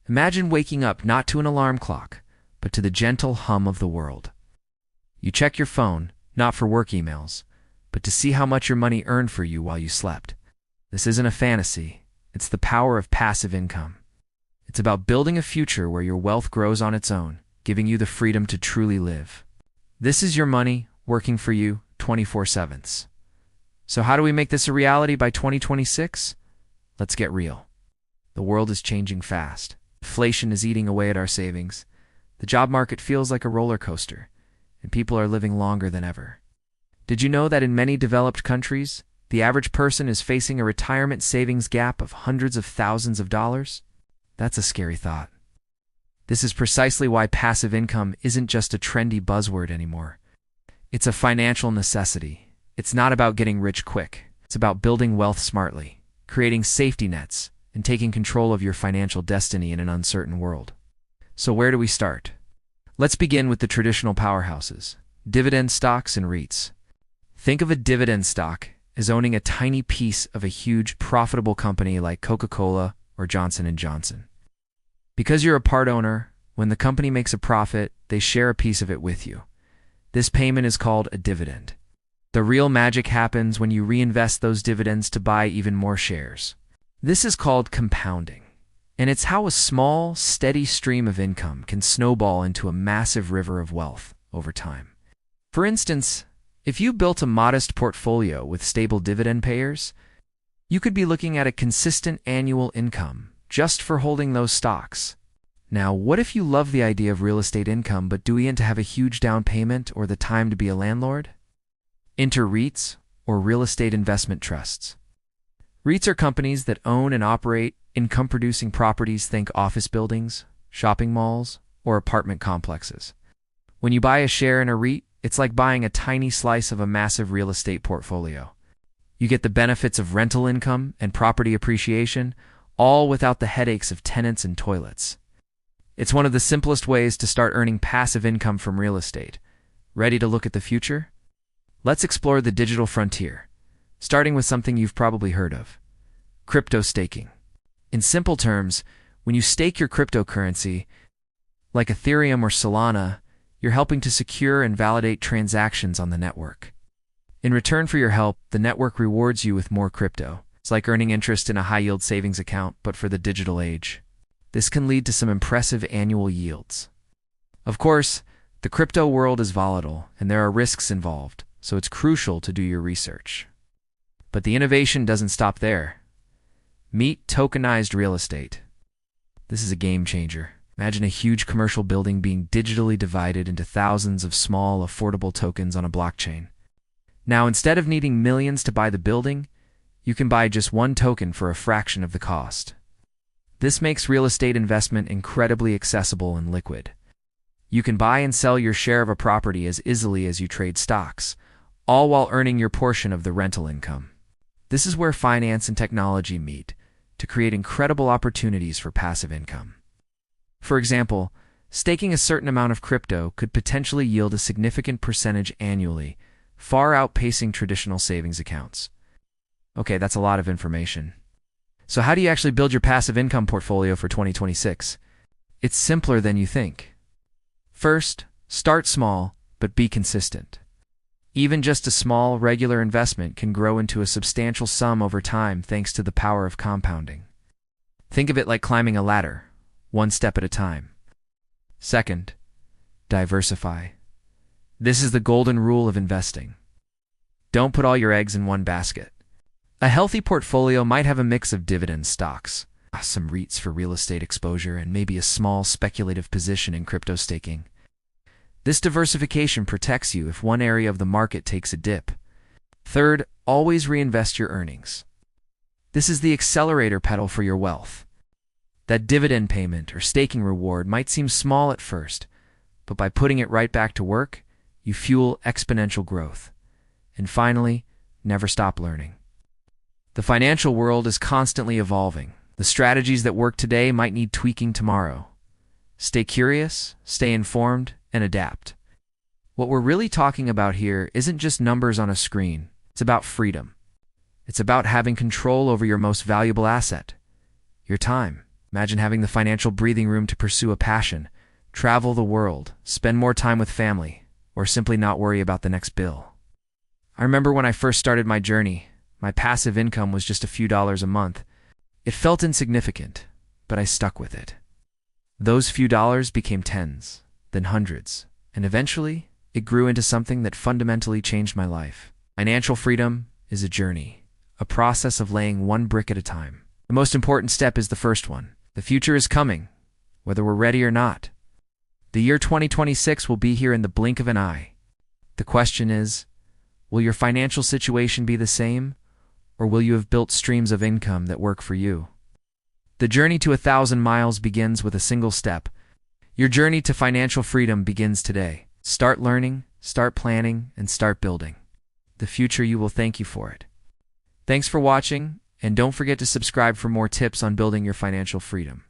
Imagine waking up not to an alarm clock, but to the gentle hum of the world. You check your phone, not for work emails, but to see how much your money earned for you while you slept. This isn't a fantasy. It's the power of passive income. It's about building a future where your wealth grows on its own, giving you the freedom to truly live. This is your money working for you 24/7. So how do we make this a reality by 2026? Let's get real. The world is changing fast. Inflation is eating away at our savings. The job market feels like a roller coaster, and people are living longer than ever. Did you know that in many developed countries, the average person is facing a retirement savings gap of hundreds of thousands of dollars? That's a scary thought. This is precisely why passive income isn't just a trendy buzzword anymore. It's a financial necessity. It's not about getting rich quick. It's about building wealth smartly, creating safety nets, and taking control of your financial destiny in an uncertain world. So where do we start? Let's begin with the traditional powerhouses, dividend stocks and REITs. Think of a dividend stock as owning a tiny piece of a huge, profitable company like Coca-Cola or Johnson & Johnson. Because you're a part owner, when the company makes a profit, they share a piece of it with you. This payment is called a dividend. The real magic happens when you reinvest those dividends to buy even more shares. This is called compounding, and it's how a small, steady stream of income can snowball into a massive river of wealth over time. For instance, if you built a modest portfolio with stable dividend payers, you could be looking at a consistent annual income just for holding those stocks. Now, what if you love the idea of real estate income but do to have a huge down payment or the time to be a landlord? Enter REITs, or real estate investment trusts. REITs are companies that own and operate income-producing properties. Think office buildings, shopping malls, or apartment complexes. When you buy a share in a REIT, it's like buying a tiny slice of a massive real estate portfolio. You get the benefits of rental income and property appreciation, all without the headaches of tenants and toilets. It's one of the simplest ways to start earning passive income from real estate. Ready to look at the future? Let's explore the digital frontier, starting with something you've probably heard of: crypto staking. In simple terms, when you stake your cryptocurrency, like Ethereum or Solana, you're helping to secure and validate transactions on the network. In return for your help, the network rewards you with more crypto. It's like earning interest in a high-yield savings account, but for the digital age. This can lead to some impressive annual yields. Of course, the crypto world is volatile, and there are risks involved, so it's crucial to do your research. But the innovation doesn't stop there. Meet tokenized real estate. This is a game changer. Imagine a huge commercial building being digitally divided into thousands of small, affordable tokens on a blockchain. Now, instead of needing millions to buy the building, you can buy just one token for a fraction of the cost. This makes real estate investment incredibly accessible and liquid. You can buy and sell your share of a property as easily as you trade stocks, all while earning your portion of the rental income. This is where finance and technology meet to create incredible opportunities for passive income. For example, staking a certain amount of crypto could potentially yield a significant percentage annually, far outpacing traditional savings accounts. Okay, that's a lot of information. So how do you actually build your passive income portfolio for 2026? It's simpler than you think. First, start small, but be consistent. Even just a small, regular investment can grow into a substantial sum over time thanks to the power of compounding. Think of it like climbing a ladder, one step at a time. Second, diversify. This is the golden rule of investing. Don't put all your eggs in one basket. A healthy portfolio might have a mix of dividend stocks, some REITs for real estate exposure, and maybe a small speculative position in crypto staking. This diversification protects you if one area of the market takes a dip. Third, always reinvest your earnings. This is the accelerator pedal for your wealth. That dividend payment or staking reward might seem small at first, but by putting it right back to work, you fuel exponential growth. And finally, never stop learning. The financial world is constantly evolving. The strategies that work today might need tweaking tomorrow. Stay curious, stay informed, and adapt. What we're really talking about here isn't just numbers on a screen. It's about freedom. It's about having control over your most valuable asset, your time. Imagine having the financial breathing room to pursue a passion, travel the world, spend more time with family, or simply not worry about the next bill. I remember when I first started my journey, my passive income was just a few dollars a month. It felt insignificant, but I stuck with it. Those few dollars became tens, then hundreds, and eventually, it grew into something that fundamentally changed my life. Financial freedom is a journey, a process of laying one brick at a time. The most important step is the first one. The future is coming, whether we're ready or not. The year 2026 will be here in the blink of an eye. The question is, will your financial situation be the same, or will you have built streams of income that work for you? The journey to 1,000 miles begins with a single step. Your journey to financial freedom begins today. Start learning, start planning, and start building. The future you will thank you for it. Thanks for watching, and don't forget to subscribe for more tips on building your financial freedom.